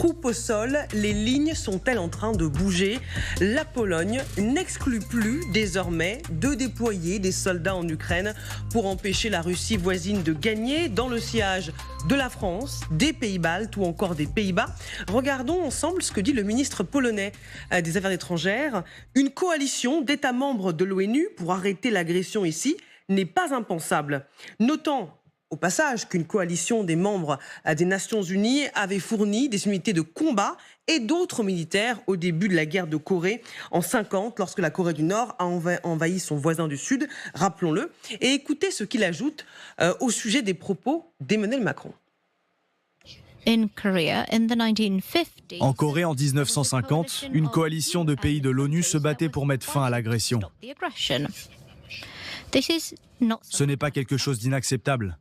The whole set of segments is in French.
Troupes au sol, les lignes sont-elles en train de bouger? La Pologne n'exclut plus désormais de déployer des soldats en Ukraine pour empêcher la Russie voisine de gagner dans le sillage de la France, des Pays-Baltes ou encore des Pays-Bas. Regardons ensemble ce que dit le ministre polonais des Affaires étrangères. Une coalition d'États membres de l'ONU pour arrêter l'agression ici n'est pas impensable. Notons au passage qu'une coalition des membres des Nations Unies avait fourni des unités de combat et d'autres militaires au début de la guerre de Corée en 1950, lorsque la Corée du Nord a envahi son voisin du Sud, rappelons-le. Et écoutez ce qu'il ajoute au sujet des propos d'Emmanuel Macron. En Corée, en 1950, une coalition de pays de l'ONU se battait pour mettre fin à l'agression. Ce n'est pas quelque chose d'inacceptable.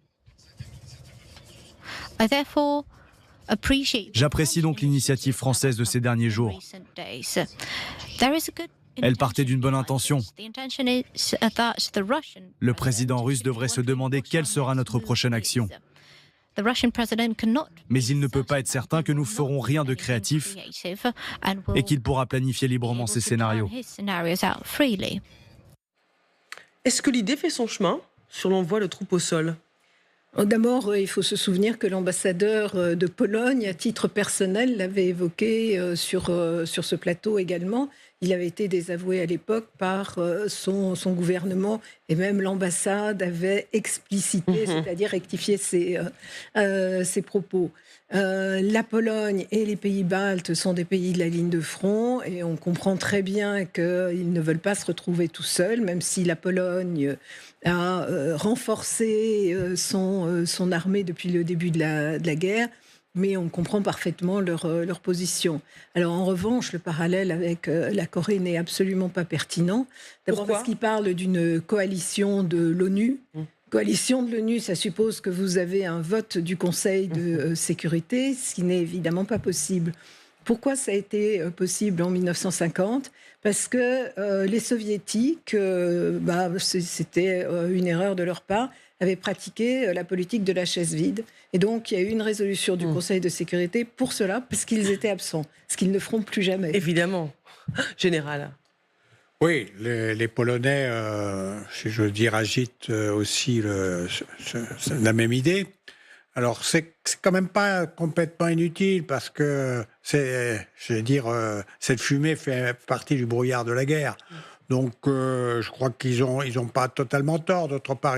J'apprécie donc l'initiative française de ces derniers jours. Elle partait d'une bonne intention. Le président russe devrait se demander quelle sera notre prochaine action. Mais il ne peut pas être certain que nous ferons rien de créatif et qu'il pourra planifier librement ses scénarios. Est-ce que l'idée fait son chemin sur l'envoi de troupes au sol ? D'abord, il faut se souvenir que l'ambassadeur de Pologne, à titre personnel, l'avait évoqué sur ce plateau également. Il avait été désavoué à l'époque par son gouvernement et même l'ambassade avait explicité, c'est-à-dire rectifié ses propos. La Pologne et les Pays-Baltes sont des pays de la ligne de front et on comprend très bien qu'ils ne veulent pas se retrouver tout seuls, même si la Pologne a renforcé son armée depuis le début de la guerre. Mais on comprend parfaitement leur position. Alors en revanche, le parallèle avec la Corée n'est absolument pas pertinent. D'abord parce qu'il parle d'une coalition de l'ONU. Coalition de l'ONU, ça suppose que vous avez un vote du Conseil de sécurité, ce qui n'est évidemment pas possible. Pourquoi ça a été possible en 1950 ? Parce que les Soviétiques, c'était une erreur de leur part, avaient pratiqué la politique de la chaise vide. Et donc, il y a eu une résolution du Conseil de sécurité pour cela, parce qu'ils étaient absents, ce qu'ils ne feront plus jamais. Évidemment. Général. Oui, les Polonais, si je veux dire, agitent aussi la même idée. Alors, c'est quand même pas complètement inutile, parce que, cette fumée fait partie du brouillard de la guerre. Donc, je crois qu'ils ont pas totalement tort. D'autre part,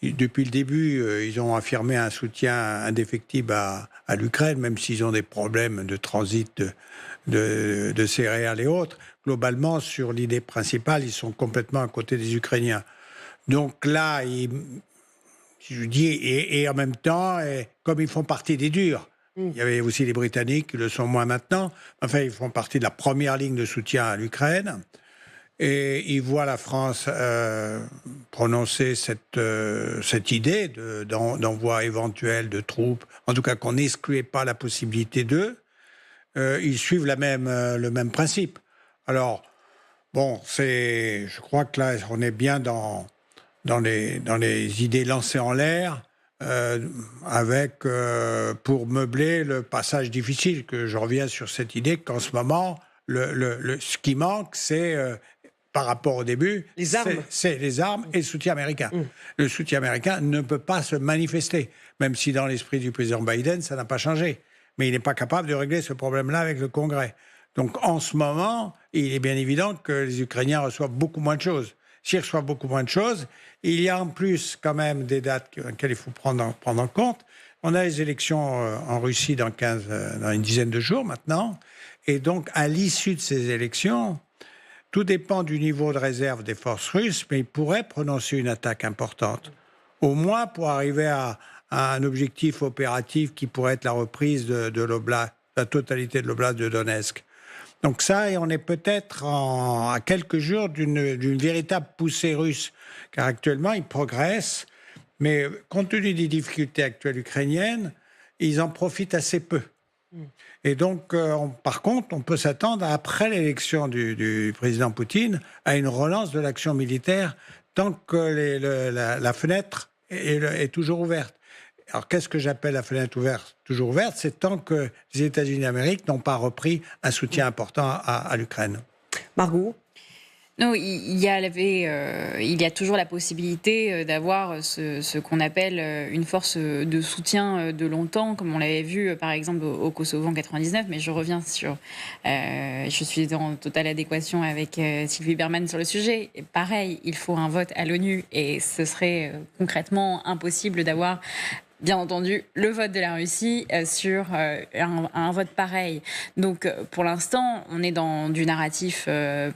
depuis le début, ils ont affirmé un soutien indéfectible à l'Ukraine, même s'ils ont des problèmes de transit de céréales et autres. Globalement, sur l'idée principale, ils sont complètement à côté des Ukrainiens. Donc là, je dis, et en même temps, comme ils font partie des durs, il y avait aussi les Britanniques qui le sont moins maintenant, enfin, ils font partie de la première ligne de soutien à l'Ukraine. Et ils voient la France prononcer cette idée d'envoi éventuel de troupes, en tout cas qu'on n'excluait pas la possibilité d'eux. Ils suivent le même principe. Alors, bon, je crois que là, on est bien dans les idées lancées en l'air, avec, pour meubler le passage difficile, que je reviens sur cette idée qu'en ce moment, ce qui manque, c'est... par rapport au début, c'est les armes et le soutien américain. Le soutien américain ne peut pas se manifester, même si dans l'esprit du président Biden, ça n'a pas changé. Mais il n'est pas capable de régler ce problème-là avec le Congrès. Donc en ce moment, il est bien évident que les Ukrainiens reçoivent beaucoup moins de choses. S'ils reçoivent beaucoup moins de choses, il y a en plus quand même des dates auxquelles il faut prendre en compte. On a les élections en Russie dans une dizaine de jours maintenant. Et donc, à l'issue de ces élections... Tout dépend du niveau de réserve des forces russes, mais ils pourraient prononcer une attaque importante. Au moins pour arriver à un objectif opératif qui pourrait être la reprise de l'oblast, la totalité de l'oblast de Donetsk. Donc ça, et on est peut-être à quelques jours d'une véritable poussée russe, car actuellement, ils progressent, mais compte tenu des difficultés actuelles ukrainiennes, ils en profitent assez peu. Et donc, par contre, on peut s'attendre, après l'élection du président Poutine, à une relance de l'action militaire tant que la fenêtre est toujours ouverte. Alors, qu'est-ce que j'appelle la fenêtre ouverte, toujours ouverte? C'est tant que les États-Unis d'Amérique n'ont pas repris un soutien important à l'Ukraine. Margot? Non, il y a toujours la possibilité d'avoir ce qu'on appelle une force de soutien de longtemps, comme on l'avait vu par exemple au Kosovo en 99. Mais je reviens sur, je suis en totale adéquation avec Sylvie Bermann sur le sujet. Et pareil, il faut un vote à l'ONU et ce serait concrètement impossible d'avoir, bien entendu, le vote de la Russie sur un vote pareil. Donc, pour l'instant, on est dans du narratif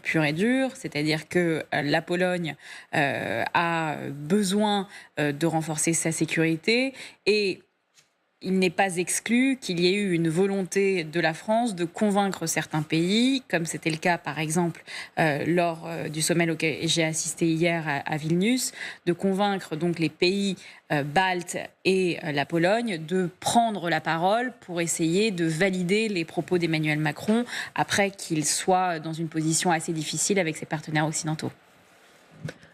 pur et dur, c'est-à-dire que la Pologne a besoin de renforcer sa sécurité et il n'est pas exclu qu'il y ait eu une volonté de la France de convaincre certains pays, comme c'était le cas par exemple lors du sommet auquel j'ai assisté hier à Vilnius, de convaincre donc les pays baltes et la Pologne de prendre la parole pour essayer de valider les propos d'Emmanuel Macron après qu'il soit dans une position assez difficile avec ses partenaires occidentaux.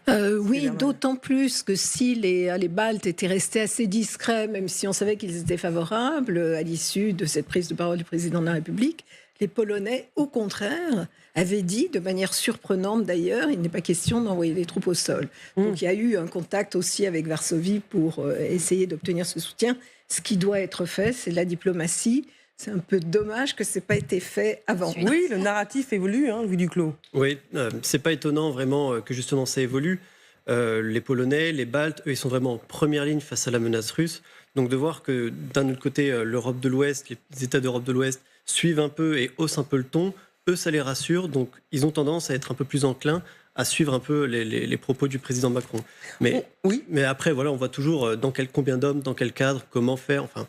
Oui, d'autant plus que si les Baltes étaient restés assez discrets, même si on savait qu'ils étaient favorables à l'issue de cette prise de parole du président de la République, les Polonais, au contraire, avaient dit, de manière surprenante d'ailleurs, il n'est pas question d'envoyer des troupes au sol. Donc il y a eu un contact aussi avec Varsovie pour essayer d'obtenir ce soutien. Ce qui doit être fait, c'est la diplomatie. C'est un peu dommage que ce n'ait pas été fait avant. Oui, le narratif évolue, Louis Duclos. Oui, c'est pas étonnant vraiment que justement ça évolue. Les Polonais, les Baltes, eux, ils sont vraiment en première ligne face à la menace russe. Donc de voir que d'un autre côté, l'Europe de l'Ouest, les États d'Europe de l'Ouest suivent un peu et haussent un peu le ton, eux, ça les rassure. Donc ils ont tendance à être un peu plus enclins à suivre un peu les propos du président Macron. Mais, mais après, voilà, on voit toujours combien d'hommes, dans quel cadre, comment faire, enfin...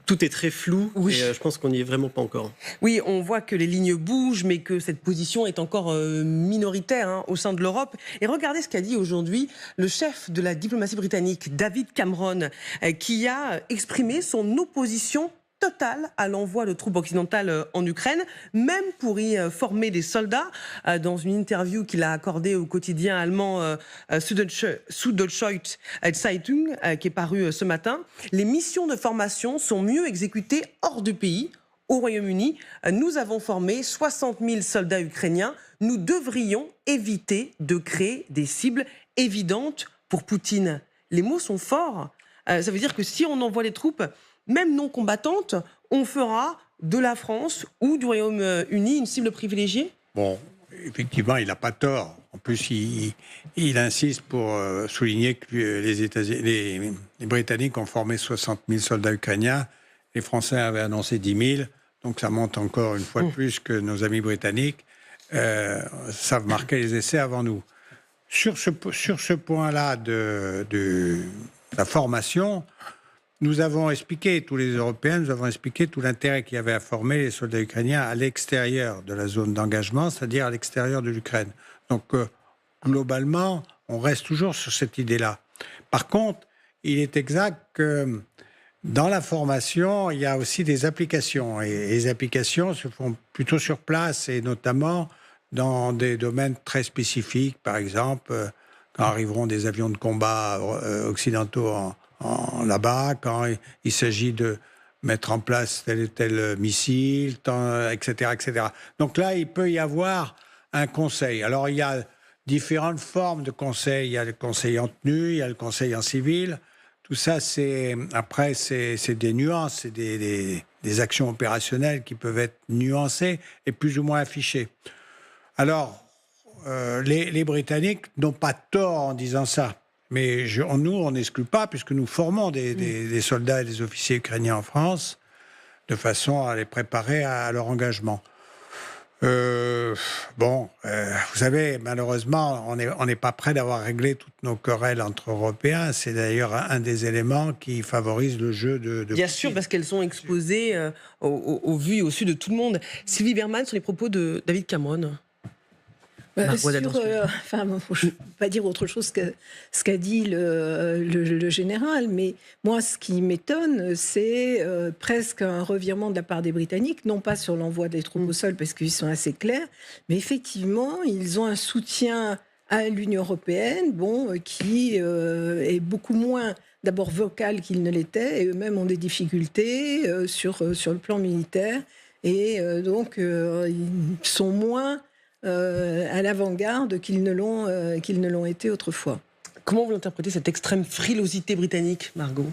Tout est très flou et je pense qu'on n'y est vraiment pas encore. Oui, on voit que les lignes bougent, mais que cette position est encore minoritaire au sein de l'Europe. Et regardez ce qu'a dit aujourd'hui le chef de la diplomatie britannique, David Cameron, qui a exprimé son opposition totale à l'envoi de troupes occidentales en Ukraine, même pour y former des soldats. Dans une interview qu'il a accordée au quotidien allemand Süddeutsche Zeitung, qui est paru ce matin, les missions de formation sont mieux exécutées hors du pays. Au Royaume-Uni, nous avons formé 60 000 soldats ukrainiens. Nous devrions éviter de créer des cibles évidentes pour Poutine. Les mots sont forts. Ça veut dire que si on envoie les troupes, même non combattantes, on fera de la France ou du Royaume-Uni une cible privilégiée? Bon, effectivement, il n'a pas tort. En plus, il insiste pour souligner que les Britanniques ont formé 60 000 soldats ukrainiens. Les Français avaient annoncé 10 000. Donc ça montre encore une fois de plus que nos amis britanniques savent marquer les essais avant nous. Sur ce point-là de la formation, nous avons expliqué, tous les Européens, nous avons expliqué tout l'intérêt qu'il y avait à former les soldats ukrainiens à l'extérieur de la zone d'engagement, c'est-à-dire à l'extérieur de l'Ukraine. Donc, globalement, on reste toujours sur cette idée-là. Par contre, il est exact que dans la formation, il y a aussi des applications. Et les applications se font plutôt sur place, et notamment dans des domaines très spécifiques. Par exemple, quand arriveront des avions de combat occidentaux là-bas, quand il s'agit de mettre en place tel et tel missile, etc., etc. Donc là, il peut y avoir un conseil. Alors, il y a différentes formes de conseil. Il y a le conseil en tenue, il y a le conseil en civil. Tout ça, c'est des nuances, c'est des actions opérationnelles qui peuvent être nuancées et plus ou moins affichées. Alors, les Britanniques n'ont pas tort en disant ça. Mais nous, on n'exclut pas, puisque nous formons des soldats et des officiers ukrainiens en France, de façon à les préparer à leur engagement. Vous savez, malheureusement, on n'est pas prêt d'avoir réglé toutes nos querelles entre Européens. C'est d'ailleurs un des éléments qui favorise le jeu de Bien sûr, parce qu'elles sont exposées au vu et au su de tout le monde. Sylvie Bermann, sur les propos de David Cameron. Je ne peux pas dire autre chose que ce qu'a dit le général, mais moi, ce qui m'étonne, c'est presque un revirement de la part des Britanniques, non pas sur l'envoi des troupes au sol, parce qu'ils sont assez clairs, mais effectivement, ils ont un soutien à l'Union européenne, qui est beaucoup moins d'abord vocales qu'ils ne l'étaient, et eux-mêmes ont des difficultés sur le plan militaire. Et donc, ils sont moins à l'avant-garde qu'ils ne l'ont été autrefois. Comment vous interprétez cette extrême frilosité britannique, Margot ?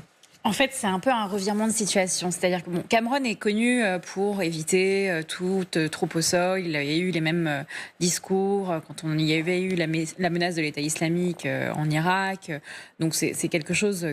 En fait, c'est un peu un revirement de situation. C'est-à-dire que Cameron est connu pour éviter toute troupe au sol. Il y a eu les mêmes discours quand on y avait eu la menace de l'État islamique en Irak. Donc c'est quelque chose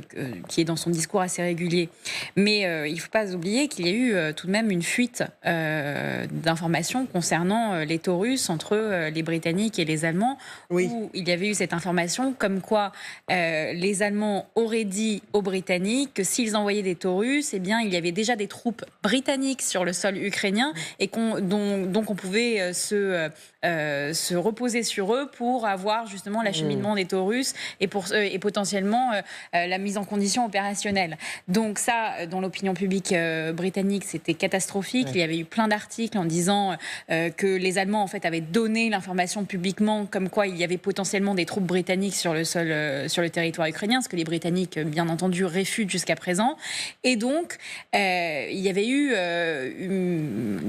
qui est dans son discours assez régulier. Mais il ne faut pas oublier qu'il y a eu tout de même une fuite d'informations concernant les Taurus entre les Britanniques et les Allemands, où il y avait eu cette information comme quoi les Allemands auraient dit aux Britanniques que s'ils envoyaient des Taurus, eh bien, il y avait déjà des troupes britanniques sur le sol ukrainien et donc on pouvait se reposer sur eux pour avoir justement l'acheminement des Taurus et potentiellement la mise en condition opérationnelle. Donc ça, dans l'opinion publique britannique, c'était catastrophique. Il y avait eu plein d'articles en disant que les Allemands en fait avaient donné l'information publiquement comme quoi il y avait potentiellement des troupes britanniques sur le territoire ukrainien, ce que les Britanniques, bien entendu, réfutent jusqu'à présent. Et donc, il y avait eu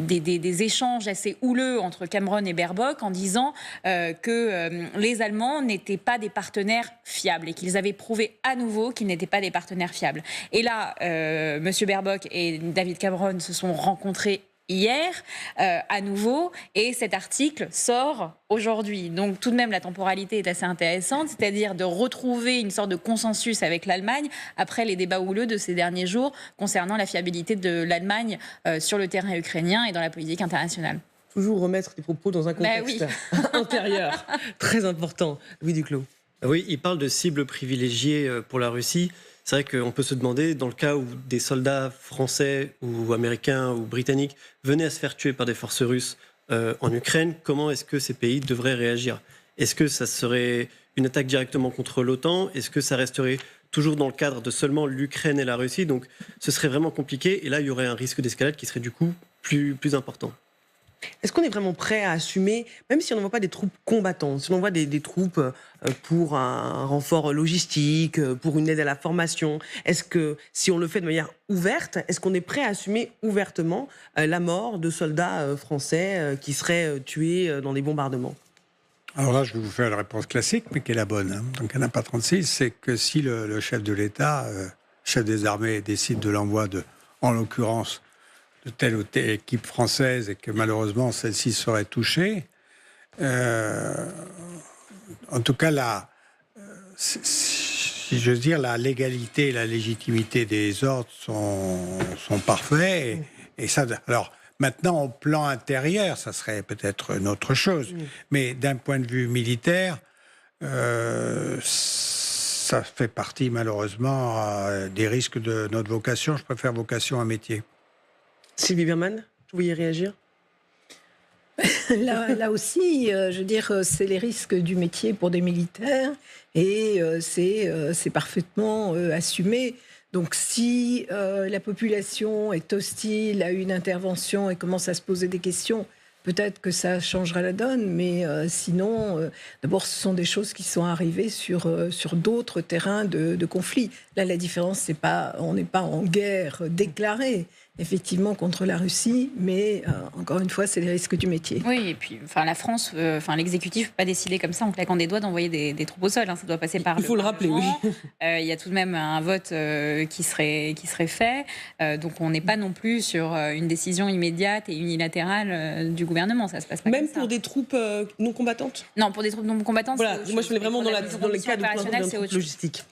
des échanges assez houleux entre Cameron et Baerbock en disant que les Allemands n'étaient pas des partenaires fiables et qu'ils avaient prouvé à nouveau qu'ils n'étaient pas des partenaires fiables. Et là, M. Baerbock et David Cameron se sont rencontrés hier, à nouveau, et cet article sort aujourd'hui. Donc tout de même, la temporalité est assez intéressante, c'est-à-dire de retrouver une sorte de consensus avec l'Allemagne après les débats houleux de ces derniers jours concernant la fiabilité de l'Allemagne sur le terrain ukrainien et dans la politique internationale. Toujours remettre les propos dans un contexte intérieur, très important. Louis Duclos. Oui, il parle de cibles privilégiées pour la Russie. C'est vrai qu'on peut se demander, dans le cas où des soldats français ou américains ou britanniques venaient à se faire tuer par des forces russes en Ukraine, comment est-ce que ces pays devraient réagir ? Est-ce que ça serait une attaque directement contre l'OTAN ? Est-ce que ça resterait toujours dans le cadre de seulement l'Ukraine et la Russie ? Donc ce serait vraiment compliqué et là il y aurait un risque d'escalade qui serait du coup plus important. Est-ce qu'on est vraiment prêt à assumer, même si on n'envoie pas des troupes combattantes, si on envoie des troupes pour un renfort logistique, pour une aide à la formation, est-ce que si on le fait de manière ouverte, est-ce qu'on est prêt à assumer ouvertement la mort de soldats français qui seraient tués dans des bombardements ? Alors là, je vais vous faire la réponse classique, mais qui est la bonne. Donc, il n'y en a pas 36, c'est que si le chef de l'État, chef des armées, décide de l'envoi en l'occurrence, de telle ou telle équipe française et que malheureusement celle-ci serait touchée, en tout cas, si j'ose dire, la légalité et la légitimité des ordres sont parfaits. Et ça, alors, maintenant, au plan intérieur, ça serait peut-être une autre chose. Mais d'un point de vue militaire, ça fait partie malheureusement des risques de notre vocation. Je préfère vocation à métier. Sylvie Bermann, vous vouliez réagir ? Là aussi, je veux dire, c'est les risques du métier pour des militaires et c'est parfaitement assumé. Donc si la population est hostile à une intervention et commence à se poser des questions, peut-être que ça changera la donne, mais sinon, d'abord, ce sont des choses qui sont arrivées sur d'autres terrains de conflit. Là, la différence, c'est pas, on n'est pas en guerre déclarée, effectivement, contre la Russie, mais encore une fois, c'est les risques du métier. Oui, et puis la France, l'exécutif ne peut pas décider comme ça en claquant des doigts d'envoyer des troupes au sol. Ça doit passer par. Il faut le rappeler, oui. Il y a tout de même un vote qui serait fait. Donc on n'est pas non plus sur une décision immédiate et unilatérale du gouvernement. Ça se passe pas même comme ça. Pour des troupes non combattantes ? Non, pour des troupes non combattantes. Voilà, moi je voulais vraiment dans le cadre de opérationnelle, c'est autre chose. logistique.